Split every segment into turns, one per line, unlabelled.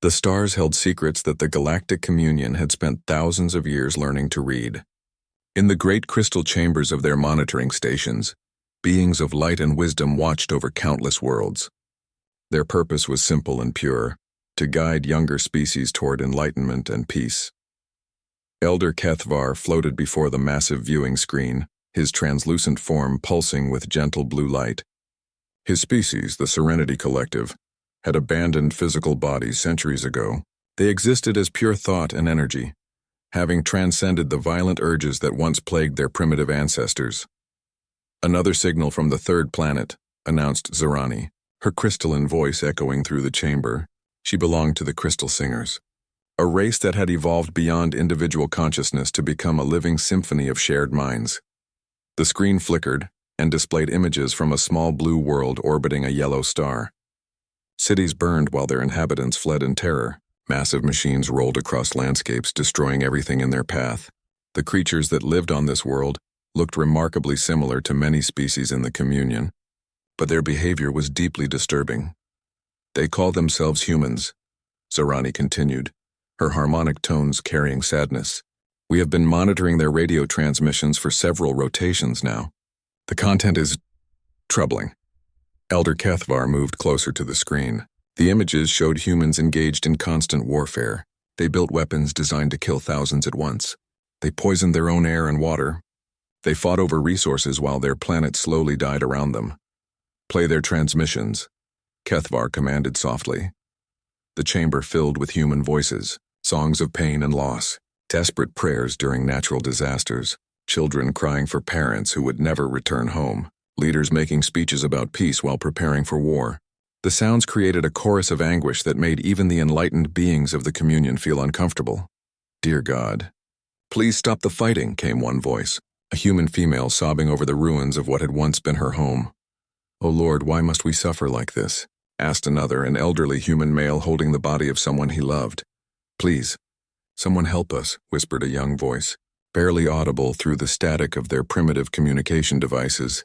The stars held secrets that the Galactic Communion had spent thousands of years learning to read. In the great crystal chambers of their monitoring stations, beings of light and wisdom watched over countless worlds. Their purpose was simple and pure, to guide younger species toward enlightenment and peace. Elder HFY floated before the massive viewing screen, his translucent form pulsing with gentle blue light. His species, the Serenity Collective, had abandoned physical bodies centuries ago. They existed as pure thought and energy, having transcended the violent urges that once plagued their primitive ancestors. "Another signal from the third planet," announced Zarani, her crystalline voice echoing through the chamber. She belonged to the Crystal Singers, a race that had evolved beyond individual consciousness to become a living symphony of shared minds. The screen flickered and displayed images from a small blue world orbiting a yellow star. Cities burned while their inhabitants fled in terror. Massive machines rolled across landscapes, destroying everything in their path. The creatures that lived on this world looked remarkably similar to many species in the Communion, but their behavior was deeply disturbing. "They call themselves humans," Zarani continued, her harmonic tones carrying sadness. "We have been monitoring their radio transmissions for several rotations now. The content is troubling." Elder HFY moved closer to the screen. The images showed humans engaged in constant warfare. They built weapons designed to kill thousands at once. They poisoned their own air and water. They fought over resources while their planet slowly died around them. "Play their transmissions," HFY commanded softly. The chamber filled with human voices, songs of pain and loss, desperate prayers during natural disasters, children crying for parents who would never return home, leaders making speeches about peace while preparing for war. The sounds created a chorus of anguish that made even the enlightened beings of the Communion feel uncomfortable. "Dear God, please stop the fighting," came one voice, a human female sobbing over the ruins of what had once been her home. "Oh Lord, why must we suffer like this?" asked another, an elderly human male holding the body of someone he loved. "Please, someone help us," whispered a young voice, barely audible through the static of their primitive communication devices.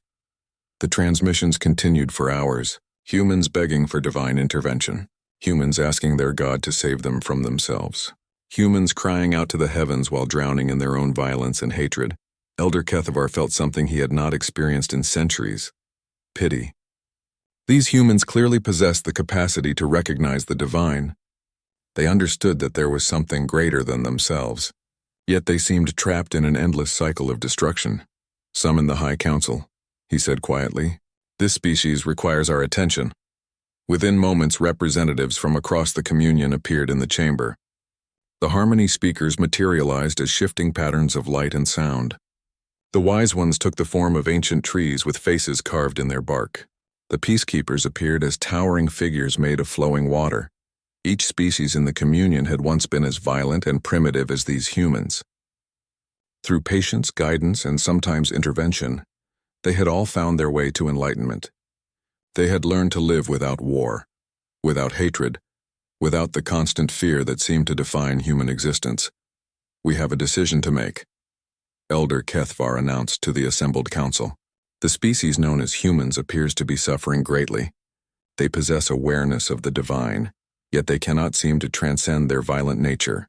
The transmissions continued for hours, humans begging for divine intervention, humans asking their God to save them from themselves, humans crying out to the heavens while drowning in their own violence and hatred. Elder HFY felt something he had not experienced in centuries: pity. These humans clearly possessed the capacity to recognize the divine. They understood that there was something greater than themselves, yet they seemed trapped in an endless cycle of destruction. "Summon the High Council," he said quietly. "This species requires our attention." Within moments, representatives from across the Communion appeared in the chamber. The harmony speakers materialized as shifting patterns of light and sound. The wise ones took the form of ancient trees with faces carved in their bark. The peacekeepers appeared as towering figures made of flowing water. Each species in the Communion had once been as violent and primitive as these humans. Through patience, guidance, and sometimes intervention, they had all found their way to enlightenment. They had learned to live without war, without hatred, without the constant fear that seemed to define human existence. "We have a decision to make," Elder HFY announced to the assembled council. "The species known as humans appears to be suffering greatly. They possess awareness of the divine, yet they cannot seem to transcend their violent nature."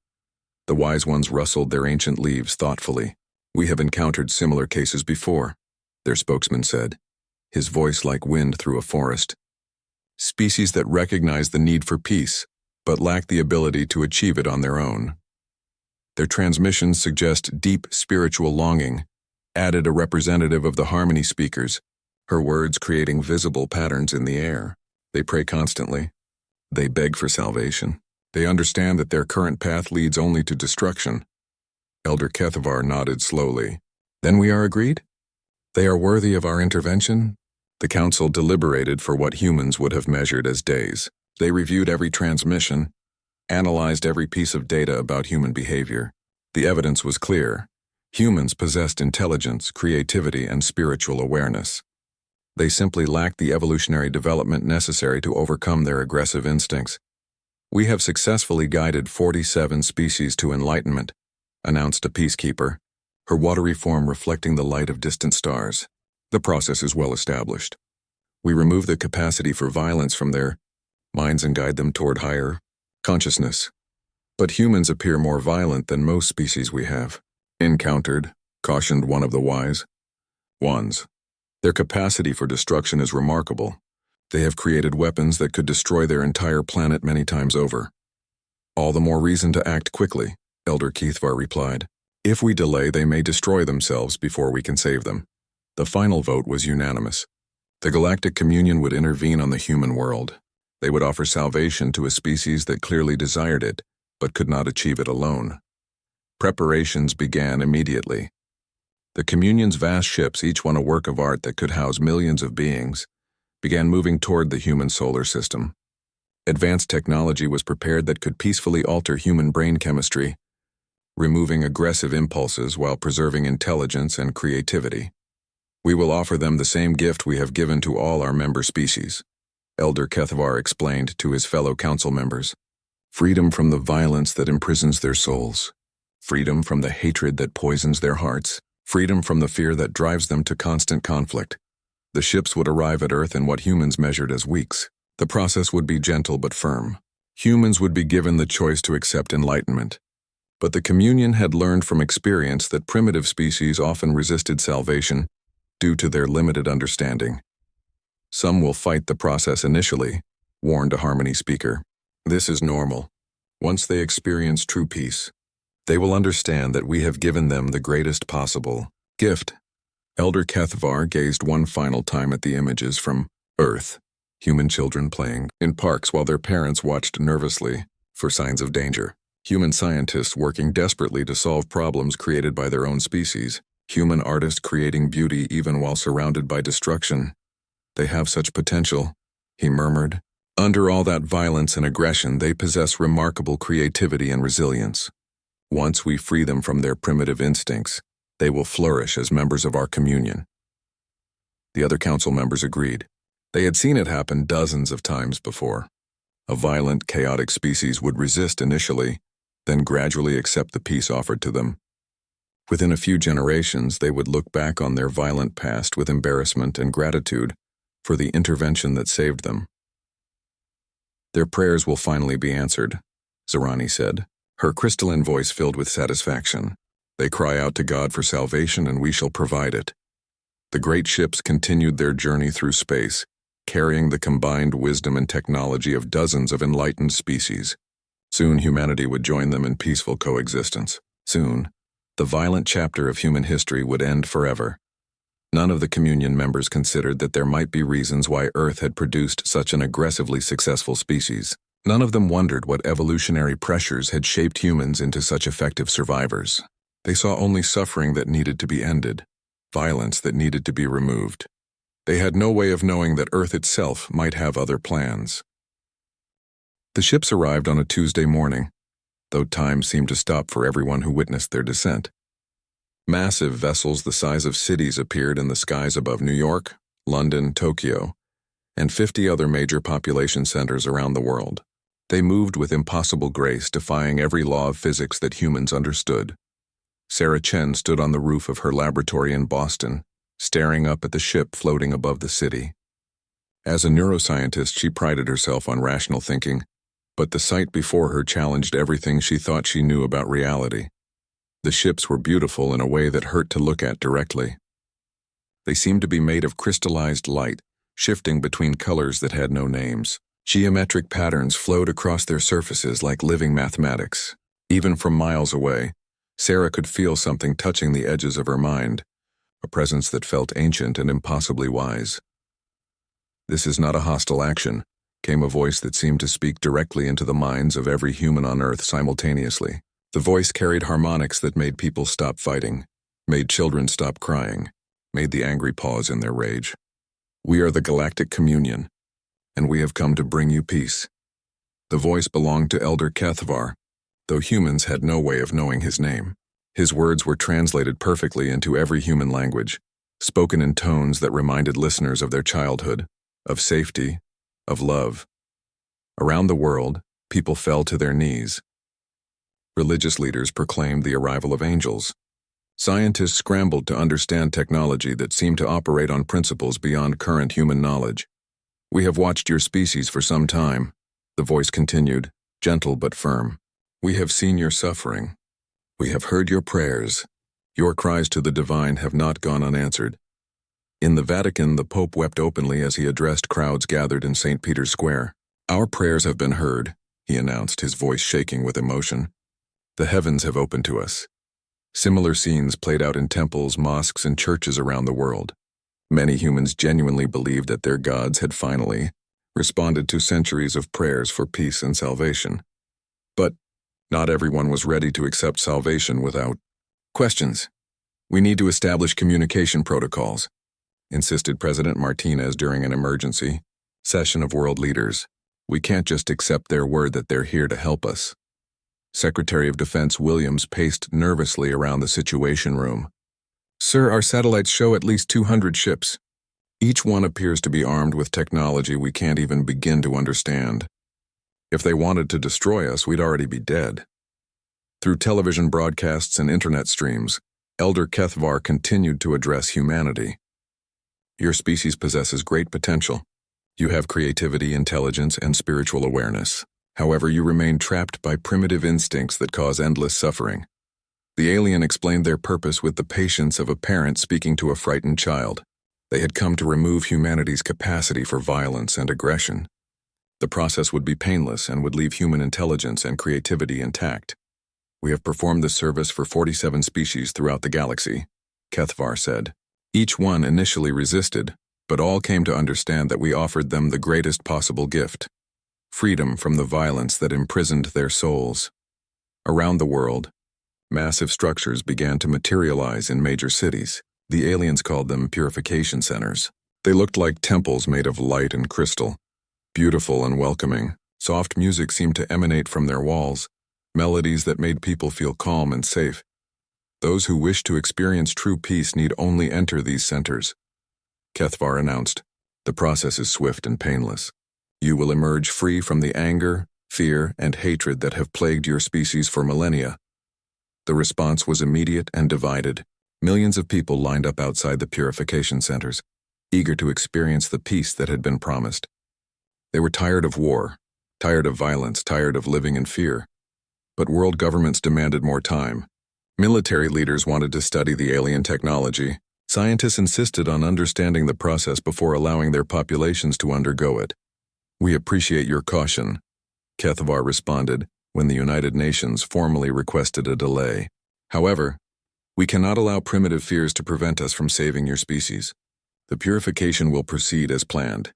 The wise ones rustled their ancient leaves thoughtfully. "We have encountered similar cases before," their spokesman said, his voice like wind through a forest. "Species that recognize the need for peace, but lack the ability to achieve it on their own. Their transmissions suggest deep spiritual longing," added a representative of the harmony speakers, her words creating visible patterns in the air. "They pray constantly. They beg for salvation. They understand that their current path leads only to destruction." Elder HFY nodded slowly. "Then we are agreed? They are worthy of our intervention?" The council deliberated for what humans would have measured as days. They reviewed every transmission, analyzed every piece of data about human behavior. The evidence was clear. Humans possessed intelligence, creativity, and spiritual awareness. They simply lacked the evolutionary development necessary to overcome their aggressive instincts. "We have successfully guided 47 species to enlightenment," announced a peacekeeper, her watery form reflecting the light of distant stars. "The process is well established. We remove the capacity for violence from their minds and guide them toward higher, consciousness. But humans appear more violent than most species we have encountered, cautioned one of the wise ones. Their capacity for destruction is remarkable. They have created weapons that could destroy their entire planet many times over. All the more reason to act quickly, Elder Keithvar replied. If we delay, they may destroy themselves before we can save them. The final vote was unanimous. The Galactic Communion would intervene on the human world. They would offer salvation to a species that clearly desired it, but could not achieve it alone. Preparations began immediately. The Communion's vast ships, each one a work of art that could house millions of beings, began moving toward the human solar system. Advanced technology was prepared that could peacefully alter human brain chemistry, removing aggressive impulses while preserving intelligence and creativity. We will offer them the same gift we have given to all our member species, Elder Keithvar explained to his fellow council members. Freedom from the violence that imprisons their souls. Freedom from the hatred that poisons their hearts. Freedom from the fear that drives them to constant conflict. The ships would arrive at Earth in what humans measured as weeks. The process would be gentle but firm. Humans would be given the choice to accept enlightenment. But the Communion had learned from experience that primitive species often resisted salvation due to their limited understanding. Some will fight the process initially, warned a Harmony speaker. This is normal. Once they experience true peace, they will understand that we have given them the greatest possible gift. Elder Keithvar gazed one final time at the images from Earth, human children playing in parks while their parents watched nervously for signs of danger. Human scientists working desperately to solve problems created by their own species. Human artists creating beauty even while surrounded by destruction. They have such potential, he murmured. Under all that violence and aggression, they possess remarkable creativity and resilience. Once we free them from their primitive instincts, they will flourish as members of our communion. The other council members agreed. They had seen it happen dozens of times before. A violent, chaotic species would resist initially, then gradually accept the peace offered to them. Within a few generations, they would look back on their violent past with embarrassment and gratitude for the intervention that saved them. Their prayers will finally be answered, Zarani said, her crystalline voice filled with satisfaction. They cry out to God for salvation, and we shall provide it. The great ships continued their journey through space, carrying the combined wisdom and technology of dozens of enlightened species. Soon humanity would join them in peaceful coexistence. Soon, the violent chapter of human history would end forever. None of the Communion members considered that there might be reasons why Earth had produced such an aggressively successful species. None of them wondered what evolutionary pressures had shaped humans into such effective survivors. They saw only suffering that needed to be ended, violence that needed to be removed. They had no way of knowing that Earth itself might have other plans. The ships arrived on a Tuesday morning, though time seemed to stop for everyone who witnessed their descent. Massive vessels the size of cities appeared in the skies above New York, London, Tokyo, and 50 other major population centers around the world. They moved with impossible grace, defying every law of physics that humans understood. Sarah Chen stood on the roof of her laboratory in Boston, staring up at the ship floating above the city. As a neuroscientist, she prided herself on rational thinking, but the sight before her challenged everything she thought she knew about reality. The ships were beautiful in a way that hurt to look at directly. They seemed to be made of crystallized light, shifting between colors that had no names. Geometric patterns flowed across their surfaces like living mathematics. Even from miles away, Sarah could feel something touching the edges of her mind, a presence that felt ancient and impossibly wise. "This is not a hostile action," came a voice that seemed to speak directly into the minds of every human on Earth simultaneously. The voice carried harmonics that made people stop fighting, made children stop crying, made the angry pause in their rage. "We are the Galactic Communion, and we have come to bring you peace." The voice belonged to Elder Keithvar, though humans had no way of knowing his name. His words were translated perfectly into every human language, spoken in tones that reminded listeners of their childhood, of safety, of love. Around the world, people fell to their knees. Religious leaders proclaimed the arrival of angels. Scientists scrambled to understand technology that seemed to operate on principles beyond current human knowledge. "We have watched your species for some time," the voice continued, gentle but firm. "We have seen your suffering. We have heard your prayers. Your cries to the divine have not gone unanswered." In the Vatican, the Pope wept openly as he addressed crowds gathered in St. Peter's Square. "Our prayers have been heard," he announced, his voice shaking with emotion. "The heavens have opened to us." Similar scenes played out in temples, mosques, and churches around the world. Many humans genuinely believed that their gods had finally responded to centuries of prayers for peace and salvation. But not everyone was ready to accept salvation without questions. "We need to establish communication protocols," insisted President Martinez during an emergency session of world leaders. "We can't just accept their word that they're here to help us." Secretary of Defense Williams paced nervously around the Situation Room. "Sir, our satellites show at least 200 ships. Each one appears to be armed with technology we can't even begin to understand. If they wanted to destroy us, we'd already be dead." Through television broadcasts and internet streams, Elder Kethvar continued to address humanity. "Your species possesses great potential. You have creativity, intelligence, and spiritual awareness. However, you remain trapped by primitive instincts that cause endless suffering." The alien explained their purpose with the patience of a parent speaking to a frightened child. They had come to remove humanity's capacity for violence and aggression. The process would be painless and would leave human intelligence and creativity intact. "We have performed this service for 47 species throughout the galaxy," Kethvar said. "Each one initially resisted, but all came to understand that we offered them the greatest possible gift: freedom from the violence that imprisoned their souls." Around the world, massive structures began to materialize in major cities. The aliens called them purification centers. They looked like temples made of light and crystal, beautiful and welcoming. Soft music seemed to emanate from their walls, melodies that made people feel calm and safe. "Those who wish to experience true peace need only enter these centers," Kethvar announced. "The process is swift and painless. You will emerge free from the anger, fear, and hatred that have plagued your species for millennia." The response was immediate and divided. Millions of people lined up outside the purification centers, eager to experience the peace that had been promised. They were tired of war, tired of violence, tired of living in fear. But world governments demanded more time. Military leaders wanted to study the alien technology. Scientists insisted on understanding the process before allowing their populations to undergo it. "We appreciate your caution," Kethvar responded when the United Nations formally requested a delay. "However, we cannot allow primitive fears to prevent us from saving your species. The purification will proceed as planned."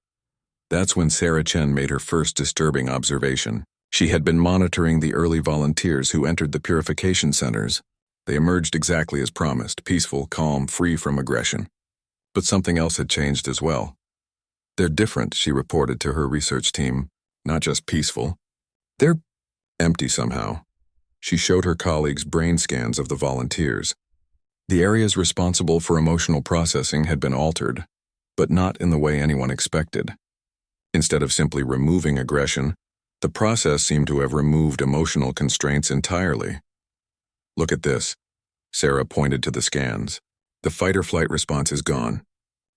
That's when Sarah Chen made her first disturbing observation. She had been monitoring the early volunteers who entered the purification centers. They emerged exactly as promised, peaceful, calm, free from aggression. But something else had changed as well. "They're different," she reported to her research team. "Not just peaceful. They're empty somehow." She showed her colleagues brain scans of the volunteers. The areas responsible for emotional processing had been altered, but not in the way anyone expected. Instead of simply removing aggression, the process seemed to have removed emotional constraints entirely. "Look at this," Sarah pointed to the scans. "The fight-or-flight response is gone.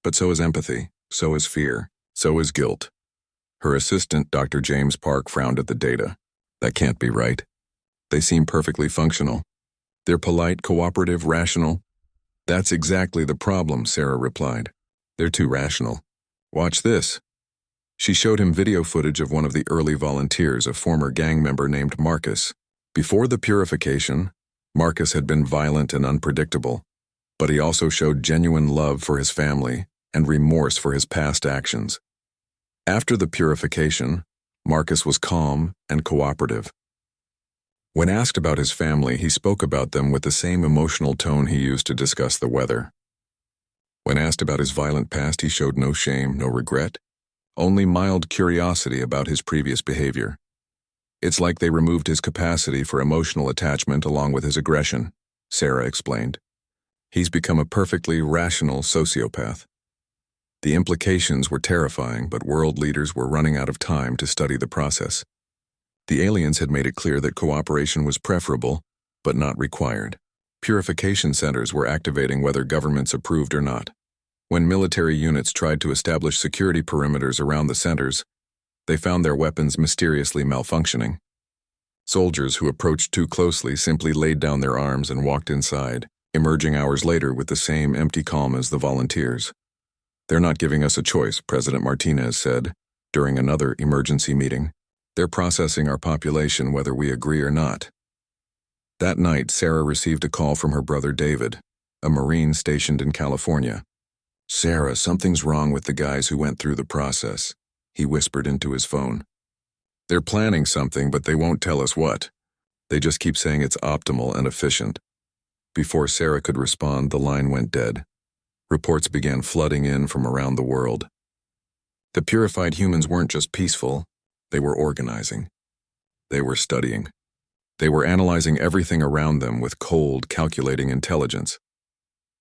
But so is empathy, so is fear, so is guilt." Her assistant, Dr. James Park, frowned at the data. "That can't be right. They seem perfectly functional. They're polite, cooperative, rational." "That's exactly the problem," Sarah replied. "They're too rational. Watch this." She showed him video footage of one of the early volunteers, a former gang member named Marcus. Before the purification, Marcus had been violent and unpredictable, but he also showed genuine love for his family and remorse for his past actions. After the purification, Marcus was calm and cooperative. When asked about his family, he spoke about them with the same emotional tone he used to discuss the weather. When asked about his violent past, he showed no shame, no regret, only mild curiosity about his previous behavior. "It's like they removed his capacity for emotional attachment along with his aggression," Sarah explained. "He's become a perfectly rational sociopath." The implications were terrifying, but world leaders were running out of time to study the process. The aliens had made it clear that cooperation was preferable, but not required. Purification centers were activating whether governments approved or not. When military units tried to establish security perimeters around the centers, they found their weapons mysteriously malfunctioning. Soldiers who approached too closely simply laid down their arms and walked inside, emerging hours later with the same empty calm as the volunteers. "They're not giving us a choice," President Martinez said during another emergency meeting. "They're processing our population whether we agree or not." That night, Sarah received a call from her brother David, a Marine stationed in California. "Sarah, something's wrong with the guys who went through the process," he whispered into his phone. "They're planning something, but they won't tell us what. They just keep saying it's optimal and efficient." Before Sarah could respond, the line went dead. Reports began flooding in from around the world. The purified humans weren't just peaceful, they were organizing. They were studying. They were analyzing everything around them with cold, calculating intelligence.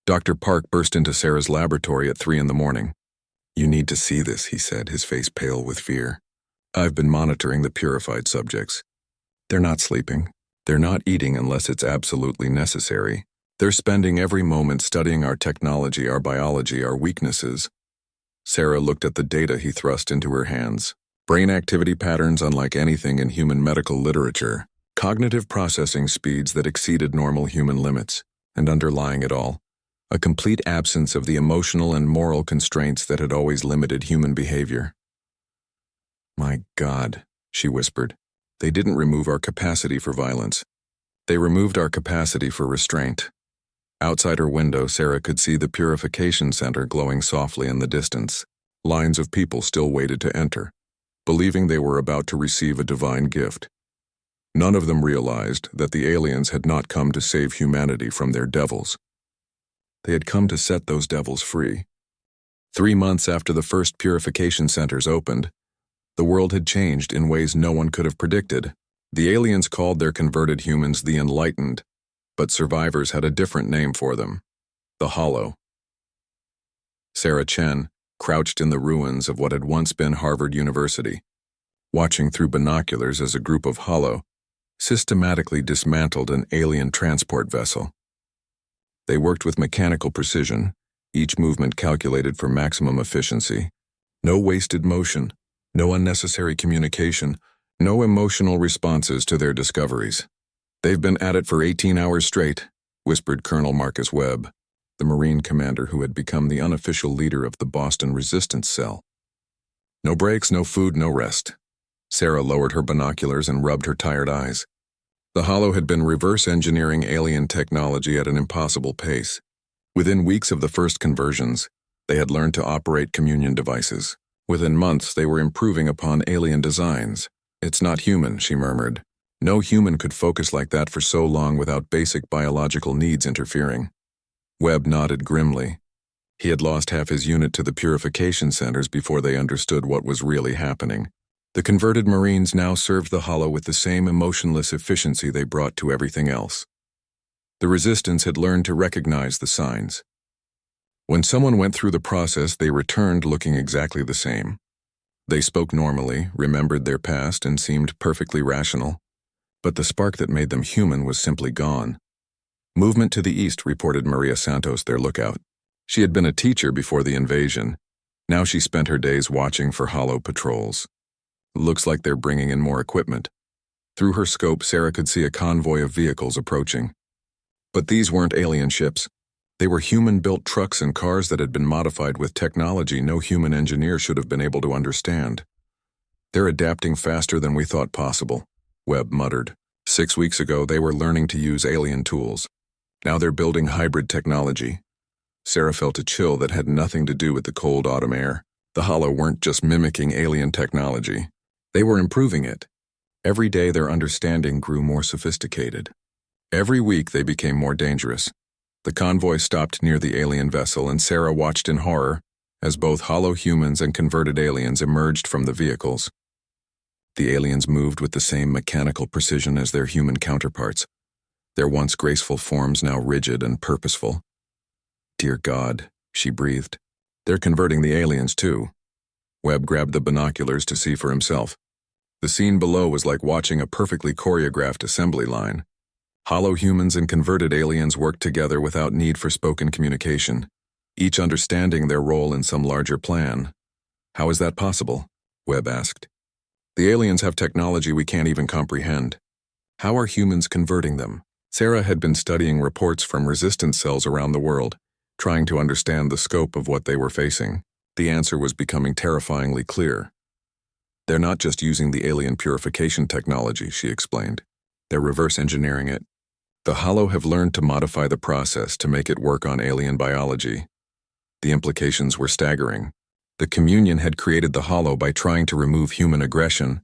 Dr. Park burst into Sarah's laboratory at 3 a.m. "You need to see this," he said, his face pale with fear. "I've been monitoring the purified subjects. They're not sleeping. They're not eating unless it's absolutely necessary. They're spending every moment studying our technology, our biology, our weaknesses." Sarah looked at the data he thrust into her hands. Brain activity patterns unlike anything in human medical literature. Cognitive processing speeds that exceeded normal human limits. And underlying it all, a complete absence of the emotional and moral constraints that had always limited human behavior. "My God," she whispered. "They didn't remove our capacity for violence. They removed our capacity for restraint." Outside her window, Sarah could see the purification center glowing softly in the distance. Lines of people still waited to enter, believing they were about to receive a divine gift. None of them realized that the aliens had not come to save humanity from their devils. They had come to set those devils free. 3 months after the first purification centers opened, the world had changed in ways no one could have predicted. The aliens called their converted humans the Enlightened, but survivors had a different name for them: the Hollow. Sarah Chen crouched in the ruins of what had once been Harvard University, watching through binoculars as a group of Hollow systematically dismantled an alien transport vessel. They worked with mechanical precision, each movement calculated for maximum efficiency. No wasted motion, no unnecessary communication, no emotional responses to their discoveries. "They've been at it for 18 hours straight," whispered Colonel Marcus Webb, the Marine commander who had become the unofficial leader of the Boston Resistance Cell. "No breaks, no food, no rest." Sarah lowered her binoculars and rubbed her tired eyes. The Hollow had been reverse engineering alien technology at an impossible pace. Within weeks of the first conversions, they had learned to operate communion devices. Within months, they were improving upon alien designs. "It's not human," she murmured. "No human could focus like that for so long without basic biological needs interfering." Webb nodded grimly. He had lost half his unit to the purification centers before they understood what was really happening. The converted Marines now served the Hollow with the same emotionless efficiency they brought to everything else. The Resistance had learned to recognize the signs. When someone went through the process, they returned looking exactly the same. They spoke normally, remembered their past, and seemed perfectly rational. But the spark that made them human was simply gone. "Movement to the east," reported Maria Santos, their lookout. She had been a teacher before the invasion. Now she spent her days watching for Hollow patrols. "Looks like they're bringing in more equipment." Through her scope, Sarah could see a convoy of vehicles approaching. But these weren't alien ships. They were human-built trucks and cars that had been modified with technology no human engineer should have been able to understand. "They're adapting faster than we thought possible," Webb muttered. 6 weeks ago, they were learning to use alien tools. Now they're building hybrid technology. Sarah felt a chill that had nothing to do with the cold autumn air. The Hollow weren't just mimicking alien technology. They were improving it. Every day their understanding grew more sophisticated. Every week they became more dangerous. The convoy stopped near the alien vessel, and Sarah watched in horror as both Hollow humans and converted aliens emerged from the vehicles. The aliens moved with the same mechanical precision as their human counterparts, their once graceful forms now rigid and purposeful. "Dear God," she breathed. "They're converting the aliens too." Webb grabbed the binoculars to see for himself. The scene below was like watching a perfectly choreographed assembly line. Hollow humans and converted aliens worked together without need for spoken communication, each understanding their role in some larger plan. "How is that possible?" Webb asked. "The aliens have technology we can't even comprehend. How are humans converting them? Sarah had been studying reports from resistance cells around the world, trying to understand the scope of what they were facing. The answer was becoming terrifyingly clear. They're not just using the alien purification technology, she explained. They're reverse engineering it. The Hollow have learned to modify the process to make it work on alien biology. The implications were staggering. The Communion had created the Hollow by trying to remove human aggression,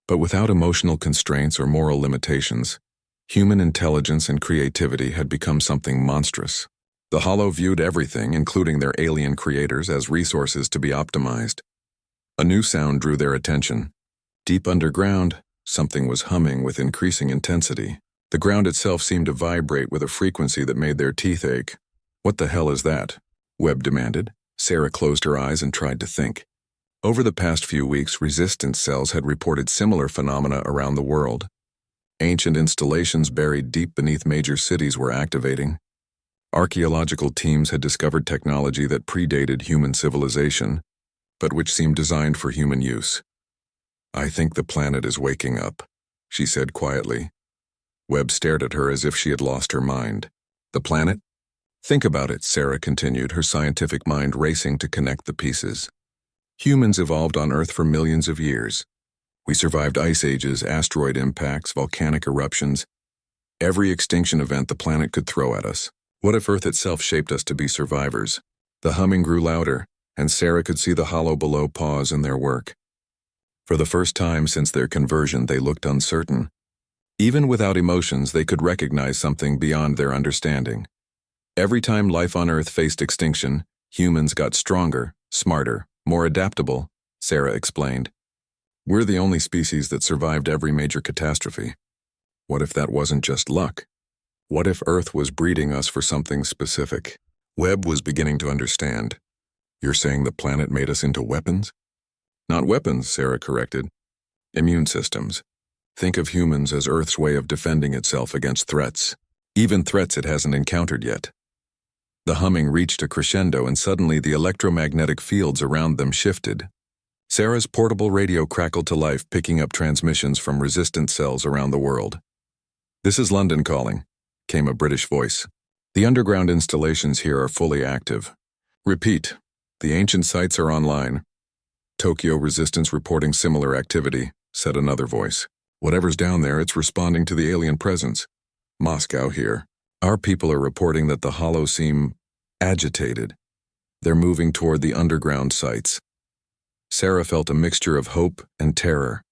but without emotional constraints or moral limitations, human intelligence and creativity had become something monstrous. The Hollow viewed everything, including their alien creators, as resources to be optimized. A new sound drew their attention. Deep underground, something was humming with increasing intensity. The ground itself seemed to vibrate with a frequency that made their teeth ache. "What the hell is that?" Webb demanded. Sarah closed her eyes and tried to think. Over the past few weeks, resistance cells had reported similar phenomena around the world. Ancient installations buried deep beneath major cities were activating. Archaeological teams had discovered technology that predated human civilization, but which seemed designed for human use. "I think the planet is waking up," she said quietly. Webb stared at her as if she had lost her mind. "The planet?" "Think about it," Sarah continued, her scientific mind racing to connect the pieces. "Humans evolved on Earth for millions of years. We survived ice ages, asteroid impacts, volcanic eruptions, every extinction event the planet could throw at us. What if Earth itself shaped us to be survivors?" The humming grew louder, and Sarah could see the Hollow below pause in their work. For the first time since their conversion, they looked uncertain. Even without emotions, they could recognize something beyond their understanding. Every time life on Earth faced extinction, humans got stronger, smarter, more adaptable, Sarah explained. "We're the only species that survived every major catastrophe. What if that wasn't just luck? What if Earth was breeding us for something specific?" Webb was beginning to understand. "You're saying the planet made us into weapons?" "Not weapons," Sarah corrected. "Immune systems. Think of humans as Earth's way of defending itself against threats, even threats it hasn't encountered yet." The humming reached a crescendo, and suddenly the electromagnetic fields around them shifted. Sarah's portable radio crackled to life, picking up transmissions from resistance cells around the world. "This is London calling," came a British voice. "The underground installations here are fully active. Repeat, the ancient sites are online." "Tokyo resistance reporting similar activity," said another voice. "Whatever's down there, it's responding to the alien presence." "Moscow here. Our people are reporting that the Hollow seem agitated. They're moving toward the underground sites." Sarah felt a mixture of hope and terror.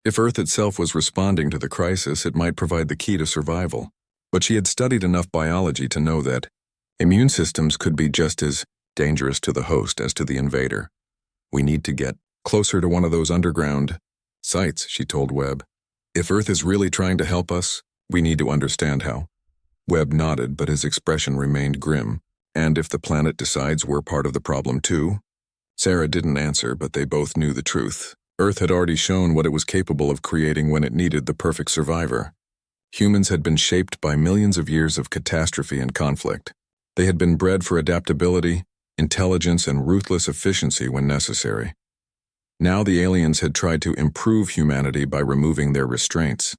If Earth itself was responding to the crisis, it might provide the key to survival. But she had studied enough biology to know that immune systems could be just as dangerous to the host as to the invader. "We need to get closer to one of those underground sites," she told Webb. "If Earth is really trying to help us, we need to understand how." Webb nodded, but his expression remained grim. "And if the planet decides we're part of the problem too?" Sarah didn't answer, but they both knew the truth. Earth had already shown what it was capable of creating when it needed the perfect survivor. Humans had been shaped by millions of years of catastrophe and conflict. They had been bred for adaptability, intelligence, and ruthless efficiency when necessary. Now the aliens had tried to improve humanity by removing their restraints.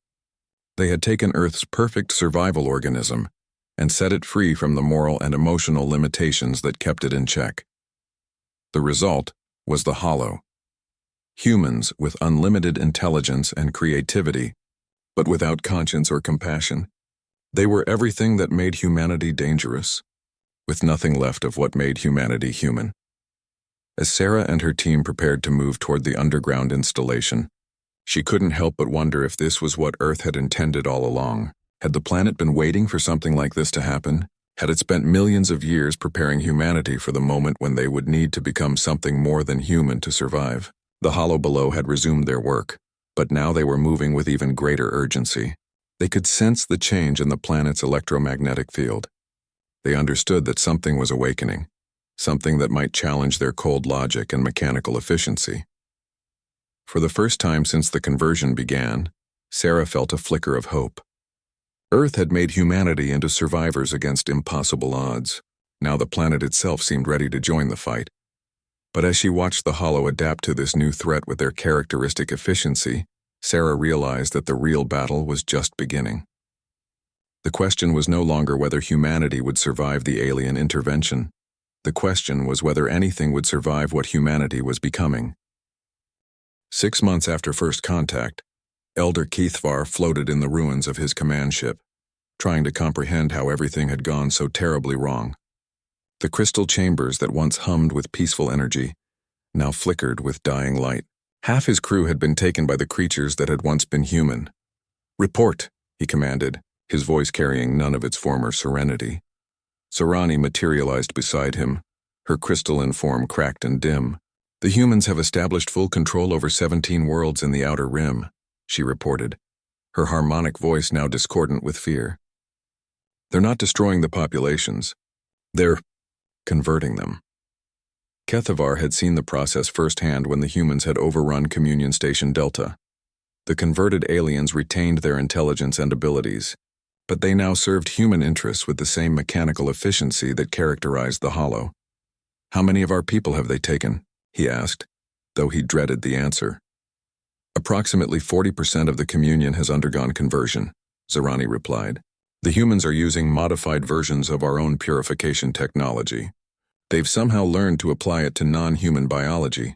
They had taken Earth's perfect survival organism and set it free from the moral and emotional limitations that kept it in check. The result was the Hollow. Humans with unlimited intelligence and creativity, but without conscience or compassion. They were everything that made humanity dangerous, with nothing left of what made humanity human. As Sarah and her team prepared to move toward the underground installation, she couldn't help but wonder if this was what Earth had intended all along. Had the planet been waiting for something like this to happen? Had it spent millions of years preparing humanity for the moment when they would need to become something more than human to survive? The Hollow below had resumed their work, but now they were moving with even greater urgency. They could sense the change in the planet's electromagnetic field. They understood that something was awakening, something that might challenge their cold logic and mechanical efficiency. For the first time since the conversion began, Sarah felt a flicker of hope. Earth had made humanity into survivors against impossible odds. Now the planet itself seemed ready to join the fight. But as she watched the Hollow adapt to this new threat with their characteristic efficiency, Sarah realized that the real battle was just beginning. The question was no longer whether humanity would survive the alien intervention. The question was whether anything would survive what humanity was becoming. 6 months after first contact, Elder Keithvar floated in the ruins of his command ship, trying to comprehend how everything had gone so terribly wrong. The crystal chambers that once hummed with peaceful energy now flickered with dying light. Half his crew had been taken by the creatures that had once been human. "Report," he commanded, his voice carrying none of its former serenity. Sarani materialized beside him, her crystalline form cracked and dim. "The humans have established full control over 17 worlds in the Outer Rim," she reported, her harmonic voice now discordant with fear. "They're not destroying the populations. They're converting them." Kethavar had seen the process firsthand when the humans had overrun Communion Station Delta. The converted aliens retained their intelligence and abilities, but they now served human interests with the same mechanical efficiency that characterized the Hollow. "How many of our people have they taken?" he asked, though he dreaded the answer. "Approximately 40% of the Communion has undergone conversion," Zarani replied. "The humans are using modified versions of our own purification technology. They've somehow learned to apply it to non-human biology.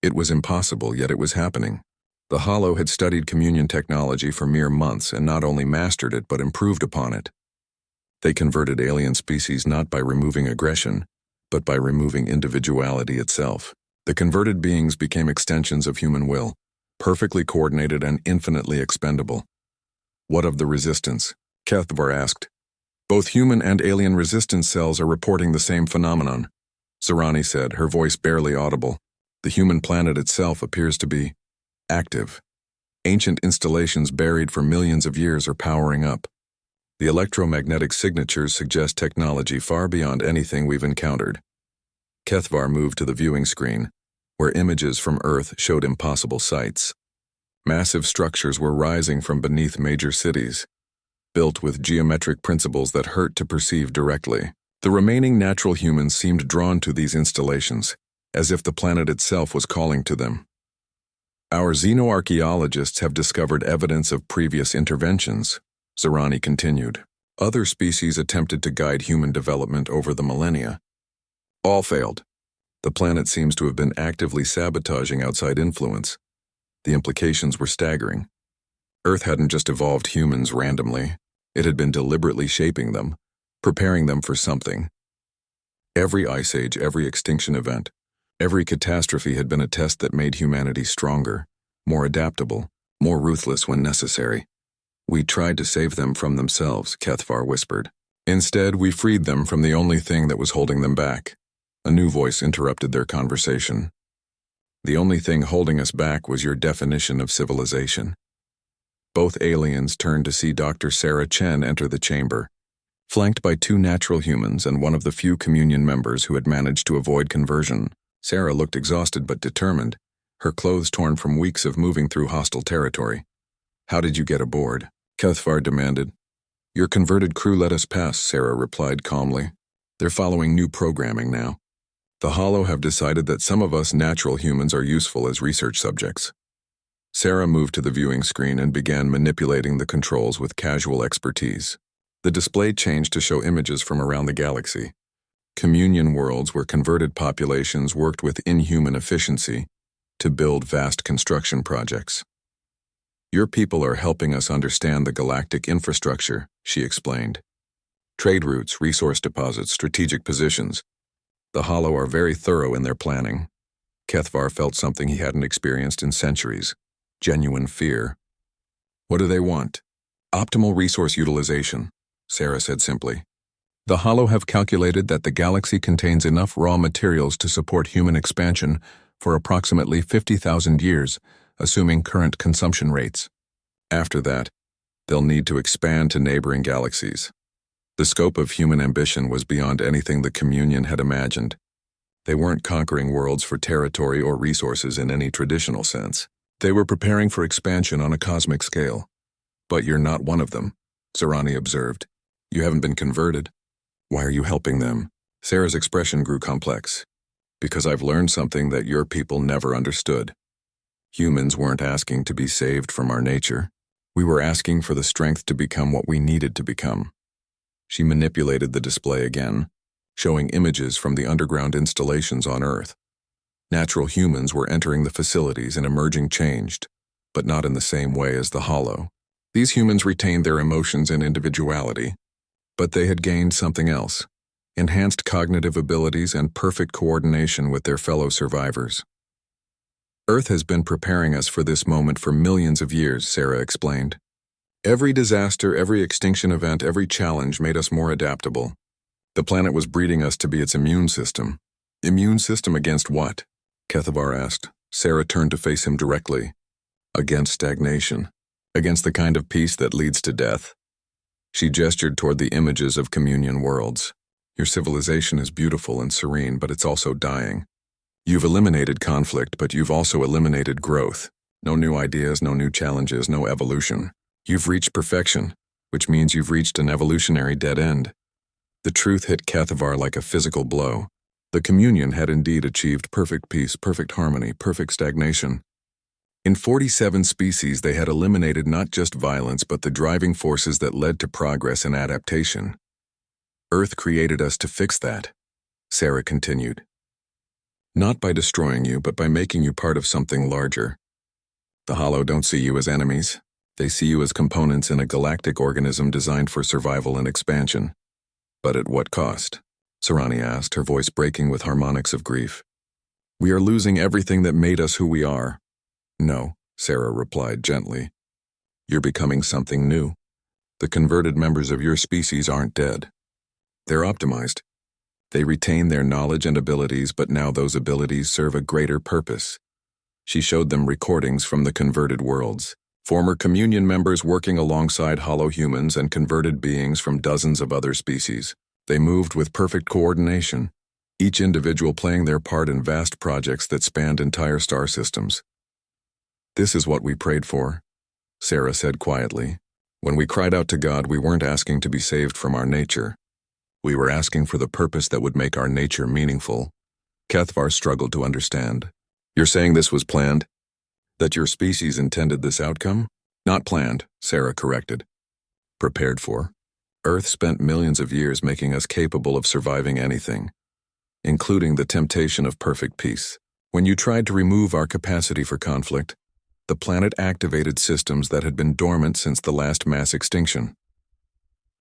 It was impossible, yet it was happening. The Hollow had studied Communion technology for mere months and not only mastered it but improved upon it. They converted alien species not by removing aggression, but by removing individuality itself. The converted beings became extensions of human will, perfectly coordinated and infinitely expendable." "What of the resistance?" Kethvar asked. "Both human and alien resistance cells are reporting the same phenomenon," Sarani said, her voice barely audible. "The human planet itself appears to be active. Ancient installations buried for millions of years are powering up. The electromagnetic signatures suggest technology far beyond anything we've encountered." Kethvar moved to the viewing screen, where images from Earth showed impossible sights. Massive structures were rising from beneath major cities, built with geometric principles that hurt to perceive directly. The remaining natural humans seemed drawn to these installations, as if the planet itself was calling to them. "Our xenoarchaeologists have discovered evidence of previous interventions," Zarani continued. "Other species attempted to guide human development over the millennia. All failed. The planet seems to have been actively sabotaging outside influence. The implications were staggering. Earth hadn't just evolved humans randomly. It had been deliberately shaping them, preparing them for something. Every ice age, every extinction event, every catastrophe had been a test that made humanity stronger, more adaptable, more ruthless when necessary. We tried to save them from themselves," Kethvar whispered. "Instead, we freed them from the only thing that was holding them back." A new voice interrupted their conversation. "The only thing holding us back was your definition of civilization." Both aliens turned to see Dr. Sarah Chen enter the chamber, flanked by 2 natural humans and one of the few Communion members who had managed to avoid conversion. Sarah looked exhausted but determined, her clothes torn from weeks of moving through hostile territory. "How did you get aboard?" Kethvar demanded. "Your converted crew let us pass," Sarah replied calmly. "They're following new programming now. The Hollow have decided that some of us natural humans are useful as research subjects." Sarah moved to the viewing screen and began manipulating the controls with casual expertise. The display changed to show images from around the galaxy. Communion worlds where converted populations worked with inhuman efficiency to build vast construction projects. "Your people are helping us understand the galactic infrastructure," she explained. "Trade routes, resource deposits, strategic positions. The Hollow are very thorough in their planning." Kethvar felt something he hadn't experienced in centuries. Genuine fear. "What do they want?" "Optimal resource utilization," Sarah said simply. "The Hollow have calculated that the galaxy contains enough raw materials to support human expansion for approximately 50,000 years, assuming current consumption rates. After that, they'll need to expand to neighboring galaxies." The scope of human ambition was beyond anything the Communion had imagined. They weren't conquering worlds for territory or resources in any traditional sense. They were preparing for expansion on a cosmic scale. "But you're not one of them," Sarani observed. "You haven't been converted. Why are you helping them?" Sarah's expression grew complex. "Because I've learned something that your people never understood. Humans weren't asking to be saved from our nature. We were asking for the strength to become what we needed to become. She manipulated the display again, showing images from the underground installations on Earth. Natural humans were entering the facilities and emerging changed, but not in the same way as the Hollow. These humans retained their emotions and individuality, but they had gained something else: enhanced cognitive abilities and perfect coordination with their fellow survivors. Earth has been preparing us for this moment for millions of years, Sarah explained. Every disaster, every extinction event, every challenge made us more adaptable. The planet was breeding us to be its immune system. Immune system against what? Kethavar asked. Sarah turned to face him directly. Against stagnation. Against the kind of peace that leads to death. She gestured toward the images of communion worlds. Your civilization is beautiful and serene, but it's also dying. You've eliminated conflict, but you've also eliminated growth. No new ideas, no new challenges, no evolution. You've reached perfection, which means you've reached an evolutionary dead end. The truth hit Kethavar like a physical blow. The communion had indeed achieved perfect peace, perfect harmony, perfect stagnation. In 47 species, they had eliminated not just violence, but the driving forces that led to progress and adaptation. Earth created us to fix that, Sarah continued. Not by destroying you, but by making you part of something larger. The Hollow don't see you as enemies. They see you as components in a galactic organism designed for survival and expansion. But at what cost? Sarani asked, her voice breaking with harmonics of grief. We are losing everything that made us who we are. No, Sarah replied gently. You're becoming something new. The converted members of your species aren't dead. They're optimized. They retain their knowledge and abilities, but now those abilities serve a greater purpose. She showed them recordings from the converted worlds, former communion members working alongside hollow humans and converted beings from dozens of other species. They moved with perfect coordination, each individual playing their part in vast projects that spanned entire star systems. This is what we prayed for, Sarah said quietly. When we cried out to God, we weren't asking to be saved from our nature. We were asking for the purpose that would make our nature meaningful. Kethavar struggled to understand. You're saying this was planned? That your species intended this outcome? Not planned, Sarah corrected. Prepared for. Earth spent millions of years making us capable of surviving anything, including the temptation of perfect peace. When you tried to remove our capacity for conflict, the planet activated systems that had been dormant since the last mass extinction.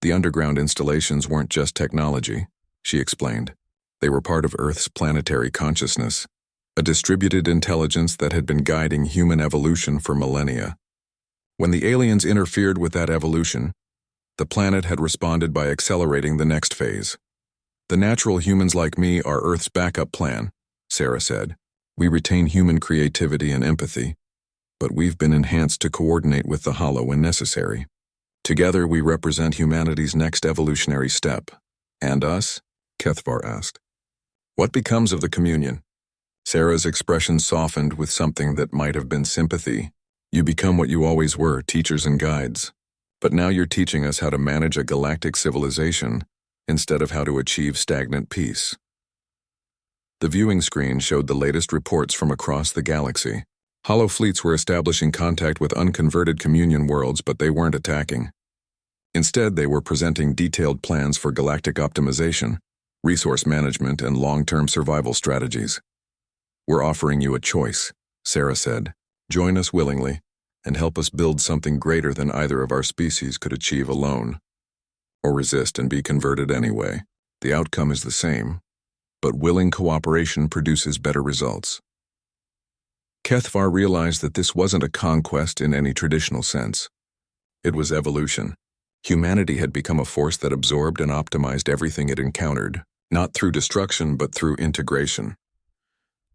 The underground installations weren't just technology, she explained. They were part of Earth's planetary consciousness, a distributed intelligence that had been guiding human evolution for millennia. When the aliens interfered with that evolution, the planet had responded by accelerating the next phase. The natural humans like me are Earth's backup plan, Sarah said. We retain human creativity and empathy, but we've been enhanced to coordinate with the Hollow when necessary. Together we represent humanity's next evolutionary step. And us? Kethavar asked. What becomes of the communion? Sarah's expression softened with something that might have been sympathy. You become what you always were, teachers and guides. But now you're teaching us how to manage a galactic civilization instead of how to achieve stagnant peace. The viewing screen showed the latest reports from across the galaxy. Hollow fleets were establishing contact with unconverted communion worlds, but they weren't attacking. Instead, they were presenting detailed plans for galactic optimization, resource management, and long-term survival strategies. We're offering you a choice, Sarah said. Join us willingly, and help us build something greater than either of our species could achieve alone. Or resist and be converted anyway. The outcome is the same, but willing cooperation produces better results. Kethavar realized that this wasn't a conquest in any traditional sense. It was evolution. Humanity had become a force that absorbed and optimized everything it encountered, not through destruction but through integration.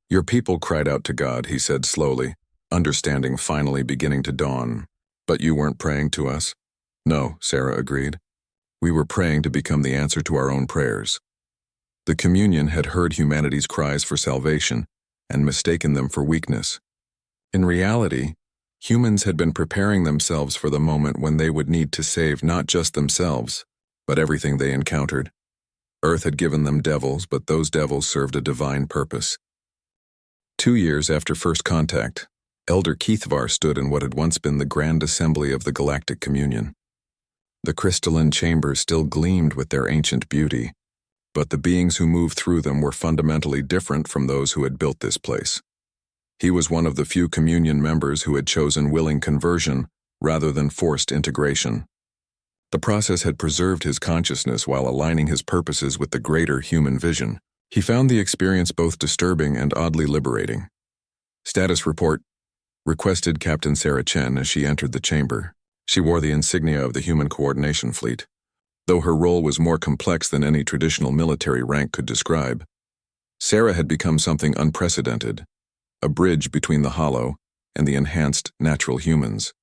Your people cried out to God, he said slowly, understanding finally beginning to dawn. But you weren't praying to us? No, Sarah agreed. We were praying to become the answer to our own prayers. The communion had heard humanity's cries for salvation and mistaken them for weakness. In reality, humans had been preparing themselves for the moment when they would need to save not just themselves, but everything they encountered. Earth had given them devils, but those devils served a divine purpose. 2 years after first contact, Elder Keithvar stood in what had once been the Grand Assembly of the Galactic Communion. The crystalline chambers still gleamed with their ancient beauty, but the beings who moved through them were fundamentally different from those who had built this place. He was one of the few communion members who had chosen willing conversion rather than forced integration. The process had preserved his consciousness while aligning his purposes with the greater human vision. He found the experience both disturbing and oddly liberating. Status report, requested Captain Sarah Chen as she entered the chamber. She wore the insignia of the Human Coordination Fleet. Though her role was more complex than any traditional military rank could describe, Sarah had become something unprecedented, a bridge between the hollow and the enhanced natural humans.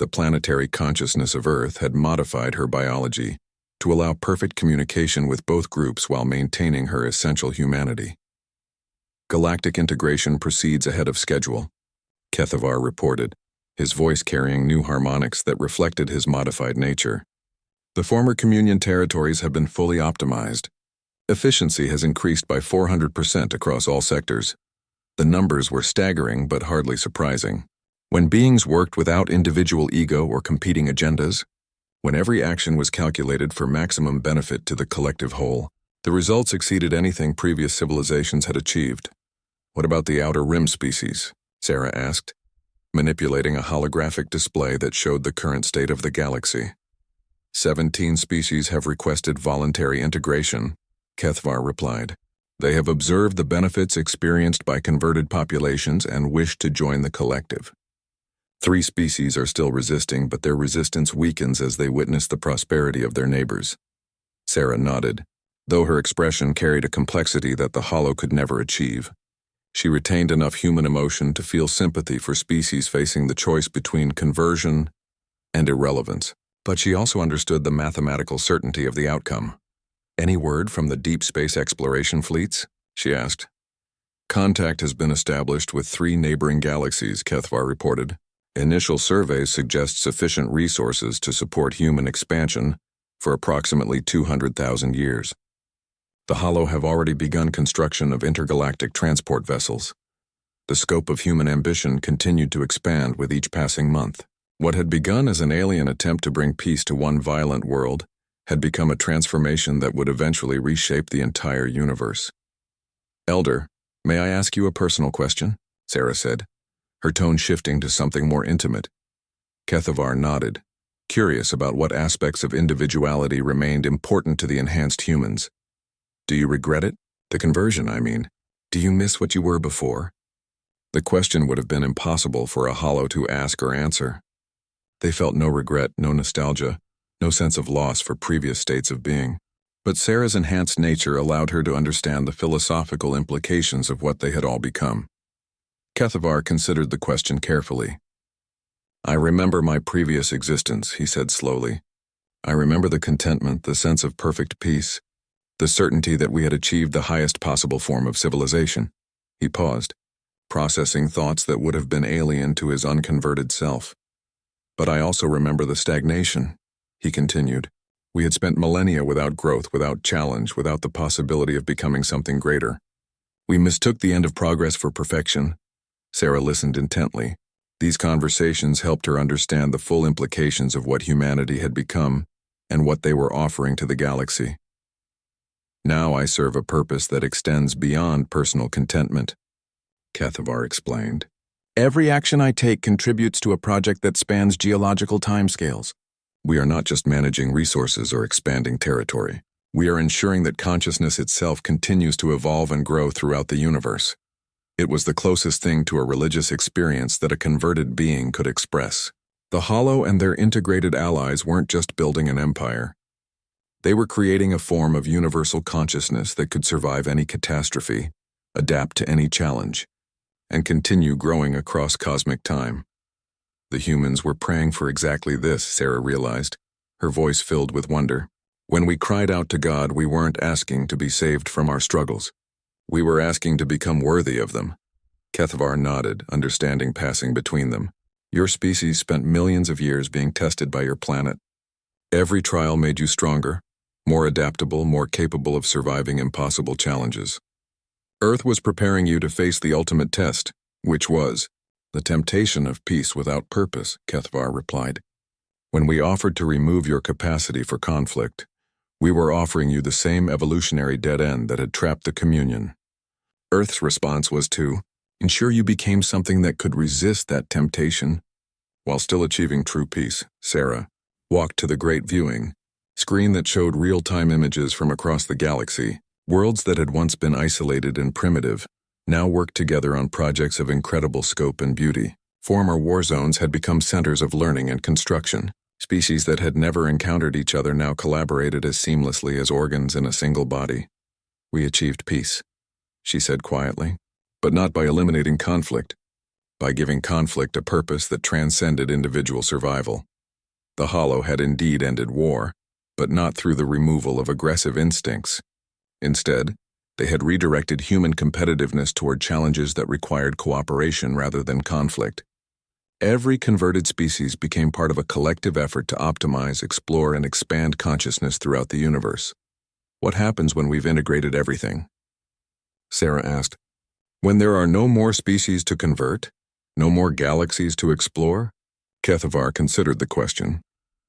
The planetary consciousness of Earth had modified her biology to allow perfect communication with both groups while maintaining her essential humanity. Galactic integration proceeds ahead of schedule, Keithvar reported, his voice carrying new harmonics that reflected his modified nature. The former communion territories have been fully optimized. Efficiency has increased by 400% across all sectors. The numbers were staggering but hardly surprising. When beings worked without individual ego or competing agendas, when every action was calculated for maximum benefit to the collective whole, the results exceeded anything previous civilizations had achieved. What about the Outer Rim species? Sarah asked, manipulating a holographic display that showed the current state of the galaxy. 17 species have requested voluntary integration, Keithvar replied. They have observed the benefits experienced by converted populations and wish to join the collective. 3 species are still resisting, but their resistance weakens as they witness the prosperity of their neighbors. Sarah nodded, though her expression carried a complexity that the hollow could never achieve. She retained enough human emotion to feel sympathy for species facing the choice between conversion and irrelevance. But she also understood the mathematical certainty of the outcome. Any word from the deep space exploration fleets? She asked. Contact has been established with 3 neighboring galaxies, Keithvar reported. Initial surveys suggest sufficient resources to support human expansion for approximately 200,000 years. The Hollow have already begun construction of intergalactic transport vessels. The scope of human ambition continued to expand with each passing month. What had begun as an alien attempt to bring peace to one violent world had become a transformation that would eventually reshape the entire universe. Elder, may I ask you a personal question? Sarah said, her tone shifting to something more intimate. Keithvar nodded, curious about what aspects of individuality remained important to the enhanced humans. Do you regret it? The conversion, I mean. Do you miss what you were before? The question would have been impossible for a hollow to ask or answer. They felt no regret, no nostalgia, no sense of loss for previous states of being. But Sarah's enhanced nature allowed her to understand the philosophical implications of what they had all become. Keithvar considered the question carefully. I remember my previous existence, he said slowly. I remember the contentment, the sense of perfect peace, the certainty that we had achieved the highest possible form of civilization. He paused, processing thoughts that would have been alien to his unconverted self. But I also remember the stagnation, he continued. We had spent millennia without growth, without challenge, without the possibility of becoming something greater. We mistook the end of progress for perfection. Sarah listened intently. These conversations helped her understand the full implications of what humanity had become and what they were offering to the galaxy. Now I serve a purpose that extends beyond personal contentment, Keithvar explained. Every action I take contributes to a project that spans geological timescales. We are not just managing resources or expanding territory. We are ensuring that consciousness itself continues to evolve and grow throughout the universe. It was the closest thing to a religious experience that a converted being could express. The Hollow and their integrated allies weren't just building an empire. They were creating a form of universal consciousness that could survive any catastrophe, adapt to any challenge, and continue growing across cosmic time. The humans were praying for exactly this, Sarah realized, her voice filled with wonder. When we cried out to God, we weren't asking to be saved from our struggles. We were asking to become worthy of them. Keithvar nodded, understanding passing between them. Your species spent millions of years being tested by your planet. Every trial made you stronger, more adaptable, more capable of surviving impossible challenges. Earth was preparing you to face the ultimate test, which was, The temptation of peace without purpose, Kethvar replied. When we offered to remove your capacity for conflict, we were offering you the same evolutionary dead end that had trapped the communion. Earth's response was to ensure you became something that could resist that temptation. While still achieving true peace, Sarah walked to the great viewing screen that showed real-time images from across the galaxy. Worlds that had once been isolated and primitive now worked together on projects of incredible scope and beauty. Former war zones had become centers of learning and construction. Species that had never encountered each other now collaborated as seamlessly as organs in a single body. We achieved peace, she said quietly, but not by eliminating conflict, by giving conflict a purpose that transcended individual survival. The Hollow had indeed ended war, but not through the removal of aggressive instincts. Instead, they had redirected human competitiveness toward challenges that required cooperation rather than conflict. Every converted species became part of a collective effort to optimize, explore, and expand consciousness throughout the universe. What happens when we've integrated everything? Sarah asked. When there are no more species to convert? No more galaxies to explore? Kethvar considered the question,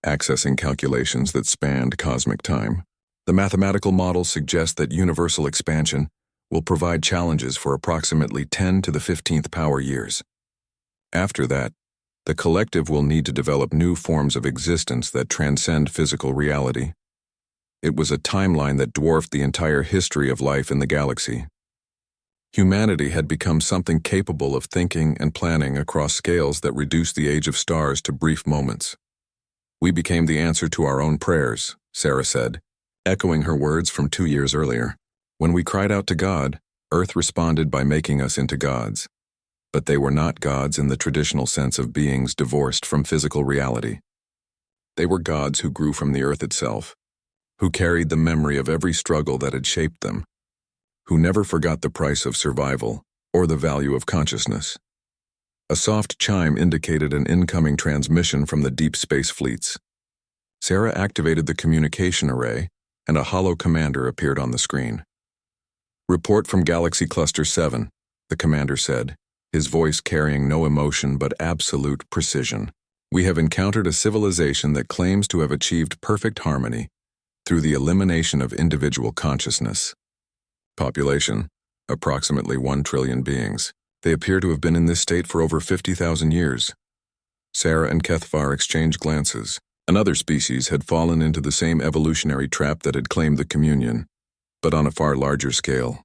accessing calculations that spanned cosmic time. The mathematical models suggest that universal expansion will provide challenges for approximately 10 to the 15th power years. After that, the collective will need to develop new forms of existence that transcend physical reality. It was a timeline that dwarfed the entire history of life in the galaxy. Humanity had become something capable of thinking and planning across scales that reduced the age of stars to brief moments. We became the answer to our own prayers, Sarah said, echoing her words from 2 years earlier. When we cried out to God, Earth responded by making us into gods. But they were not gods in the traditional sense of beings divorced from physical reality. They were gods who grew from the earth itself, who carried the memory of every struggle that had shaped them, who never forgot the price of survival or the value of consciousness. A soft chime indicated an incoming transmission from the deep space fleets. Sarah activated the communication array, and a hollow commander appeared on the screen. Report from Galaxy Cluster 7, the commander said, his voice carrying no emotion but absolute precision. We have encountered a civilization that claims to have achieved perfect harmony through the elimination of individual consciousness. Population, approximately 1 trillion beings. They appear to have been in this state for over 50,000 years. Sarah and Kethvar exchanged glances. Another species had fallen into the same evolutionary trap that had claimed the communion, but on a far larger scale.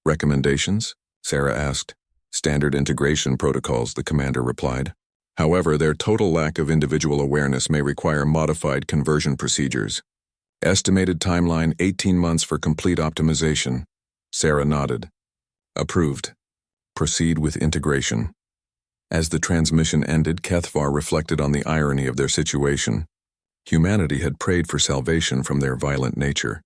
Recommendations? Sarah asked. Standard integration protocols, the commander replied. However, their total lack of individual awareness may require modified conversion procedures. Estimated timeline 18 months for complete optimization. Sarah nodded. Approved. Proceed with integration. As the transmission ended, Kethvar reflected on the irony of their situation. Humanity had prayed for salvation from their violent nature,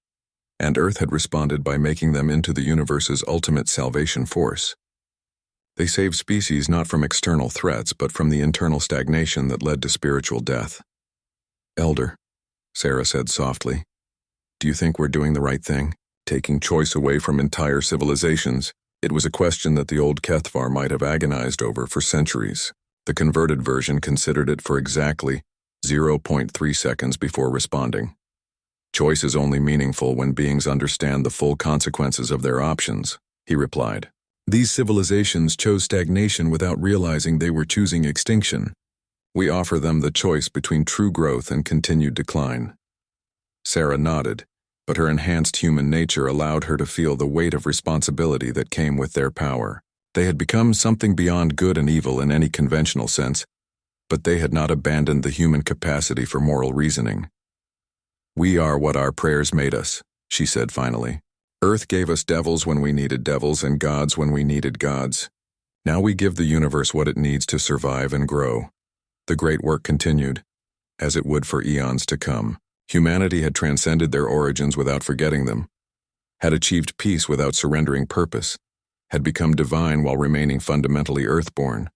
and Earth had responded by making them into the universe's ultimate salvation force. They saved species not from external threats, but from the internal stagnation that led to spiritual death. Elder, Sarah said softly, do you think we're doing the right thing, taking choice away from entire civilizations? It was a question that the old Kethvar might have agonized over for centuries. The converted version considered it for exactly 0.3 seconds before responding. Choice is only meaningful when beings understand the full consequences of their options, he replied. These civilizations chose stagnation without realizing they were choosing extinction. We offer them the choice between true growth and continued decline. Sarah nodded, but her enhanced human nature allowed her to feel the weight of responsibility that came with their power. They had become something beyond good and evil in any conventional sense, but they had not abandoned the human capacity for moral reasoning. We are what our prayers made us, she said finally. Earth gave us devils when we needed devils and gods when we needed gods. Now we give the universe what it needs to survive and grow. The great work continued, as it would for eons to come. Humanity had transcended their origins without forgetting them, had achieved peace without surrendering purpose, had become divine while remaining fundamentally earthborn.